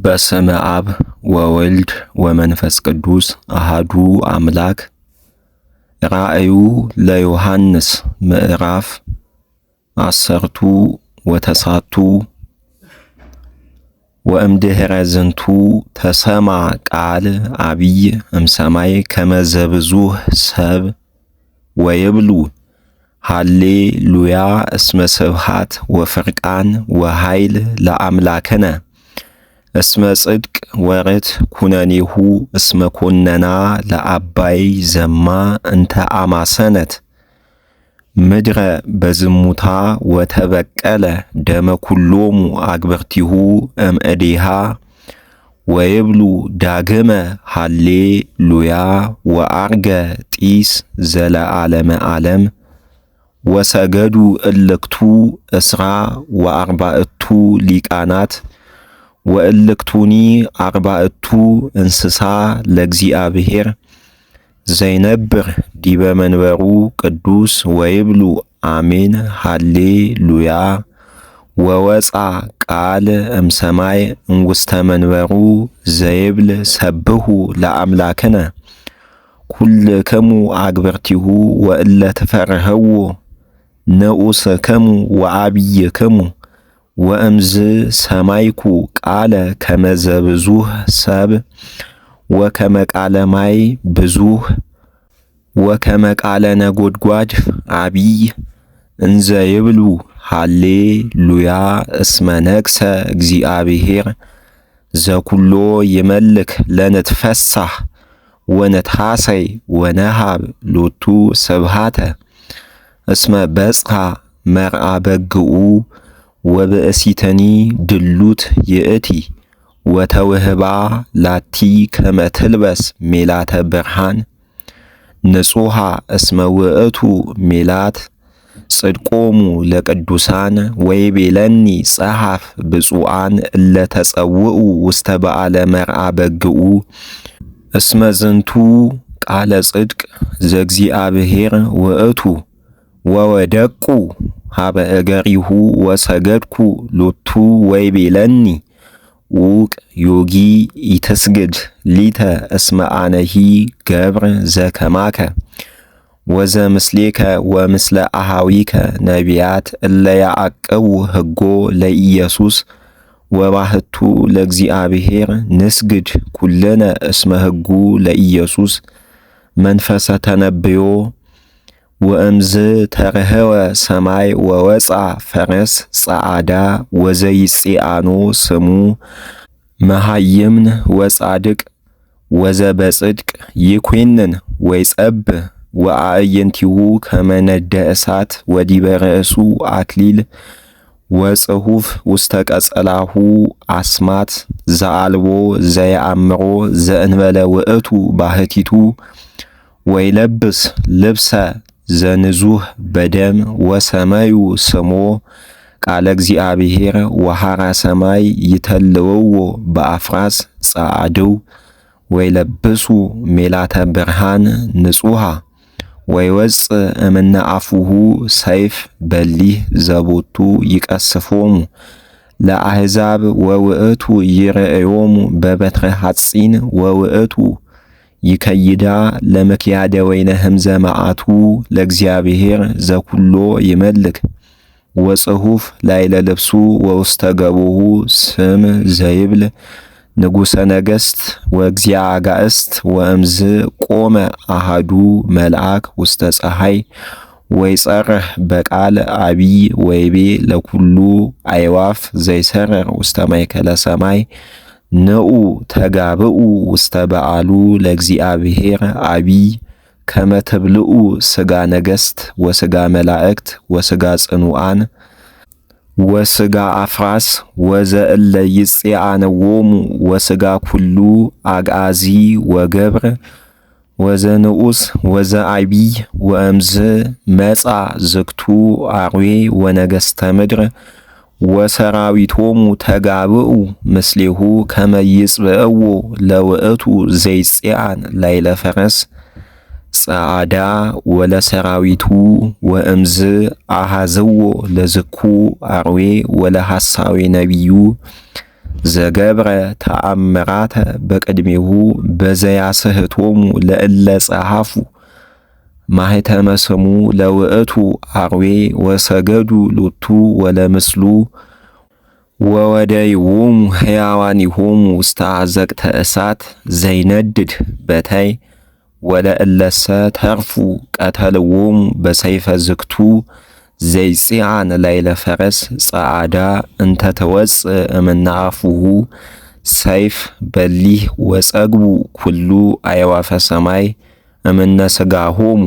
በስመ አብ ወወልድ ወመንፈስ ቅዱስ አሃዱ አምላክ። ራእዩ ለዮሐንስ ምዕራፍ 10 ወተሳቱ ወእምድኅረ ዝንቱ ተሰማ ቃል አብይ እምሰማይ ከመዘብዙህ ሰብ ወይብሉ ሃሌሉያ እስመ ስብሃት ወፍርቃን ወኃይል ለአምላክነ እስመ ጽድቅ ወረት ኩነኔሁ እስመ ኮነና ለአባይ ዘማ እንተ አማሰነት ምድረ በዝሙታ ወተበቀለ ደመ ኩሎሙ አግብርቲሁ እምእዴሃ ወይብሉ ዳግመ ሃሌሉያ ወአርገ ጢስ ዘለዓለመ ዓለም ወሰገዱ እልክቱ እስራ ወአርባዕቱ ሊቃናት ወእልክቱኒ አርባዕቱ እንስሳ ለእግዚአብሔር ዘይነብር ዲበ መንበሩ ቅዱስ ወይብሉ አሜን ሃሌሉያ ወወፃ ቃል እምሰማይ እንውስተ መንበሩ ዘይብል ሰብሁ ለአምላክነ ኩልክሙ አግብርቲሁ ወእለ ትፈርህዎ ንዑስክሙ ወአብይክሙ ወእምዝ ሰማይኩ ቃለ ከመዘብዙህ ሰብ ወከመ ቃለ ማይ ብዙህ ወከመ ቃለ ነጎድጓድ አቢይ እንዘ ይብሉ ሃሌሉያ እስመ ነግሠ እግዚአብሔር ዘኩሎ ይመልክ ለንትፈሳህ ወነትሐሰይ ወነሃብ ሎቱ ስብሃተ እስመ በጽሐ መርአ በግኡ ወብእሲተኒ ድሉት ይእቲ ወተውህባ ላቲ ከመ ትልበስ ሜላተ ብርሃን ንጹሃ እስመ ውእቱ ሜላት ጽድቆሙ ለቅዱሳን ወይቤለኒ ጸሐፍ ብፁዓን እለ ተጸውዑ ውስተ በዓለ መርአ በግኡ እስመ ዝንቱ ቃለ ጽድቅ ዘእግዚአብሔር ውእቱ ወወደቁ ሀበ እገሪሁ ወሰገድኩ ሎቱ ወይቤለኒ ውቅ ዮጊ ኢትስግድ ሊተ እስመ አነሂ ገብር ዘከማከ ወዘምስሌከ ወምስለ አሃዊከ ነቢያት እለ ያዕቅቡ ሕጎ ለኢየሱስ ወባህቱ ለእግዚአብሔር ንስግድ ኩልነ እስመ ሕጉ ለኢየሱስ መንፈሰ ተነብዮ ወእምዝ ተረህወ ሰማይ ወወፃ ፈረስ ጸዓዳ ወዘይጼአኖ ስሙ መሃይምን ወጻድቅ ወዘበጽድቅ ይኮንን ወይጸብ ወአዕይንቲሁ ከመነደ እሳት ወዲበ ርእሱ አክሊል ወጽሑፍ ውስተ ቀጸላሁ አስማት ዘአልቦ ዘየአምሮ ዘእንበለ ውእቱ ባህቲቱ ወይለብስ ልብሰ ዘንዙህ በደም ወሰማዩ ስሞ ቃለ እግዚአብሔር ወሐራ ሰማይ ይተልውዎ በአፍራስ ጸዓድው ወይለብሱ ሜላተ ብርሃን ንጹሃ ወይወፅ እምነ አፉሁ ሰይፍ በሊህ ዘቦቱ ይቀስፎሙ ለአሕዛብ ወውእቱ ይርእዮሙ በበትረ ሐጺን ወውእቱ ይከይዳ ለምክያደ ወይነ ህምዘ መዓቱ ለእግዚአብሔር ዘኩሎ ይመልክ ወጽሑፍ ላይለ ልብሱ ወውስተ ገቦሁ ስም ዘይብል ንጉሠ ነገሥት ወእግዚአ አጋእስት ወእምዝ ቆመ አሃዱ መልአክ ውስተ ፀሐይ ወይጸርህ በቃል አቢይ ወይቤ ለኩሉ አይዋፍ ዘይሰርር ውስተ ማእከለ ሰማይ ንዑ ተጋብኡ ውስተ በዓሉ ለእግዚአብሔር አቢይ ከመ ትብልዑ ሥጋ ነገሥት ወሥጋ መላእክት ወሥጋ ጽኑዓን ወሥጋ አፍራስ ወዘእለ ይጼአነዎሙ ወሥጋ ኩሉ አግዓዚ ወገብር ወዘንዑስ ወዘአቢይ ወእምዝ መጻ ዝግቱ አርዌ ወነገሥተ ምድር ወሰራዊቶሙ ተጋብኡ ምስሌሁ ከመ ይጽብዕዎ ለውእቱ ዘይጼአን ላይለ ፈረስ ጸዓዳ ወለሰራዊቱ ወእምዝ አሃዝዎ ለዝኩ አርዌ ወለሐሳዊ ነቢዩ ዘገብረ ተአምራተ በቅድሜሁ በዘያስሕቶሙ ለእለ ጸሐፉ ማኅተመ ስሙ ለውእቱ አርዌ ወሰገዱ ሎቱ ወለምስሉ ወወደይዎሙ ሕያዋኒሆሙ ውስተ አዘቅተ እሳት ዘይነድድ በታይ ወለእለሰ ተርፉ ቀተልዎሙ በሰይፈ ዝግቱ ዘይጽአን ላዕለ ፈረስ ጸዓዳ እንተ ትወፅእ እምነ አፉሁ ሰይፍ በሊህ ወጸግቡ ኩሉ አዕዋፈ ሰማይ እምነ ሥጋሆሙ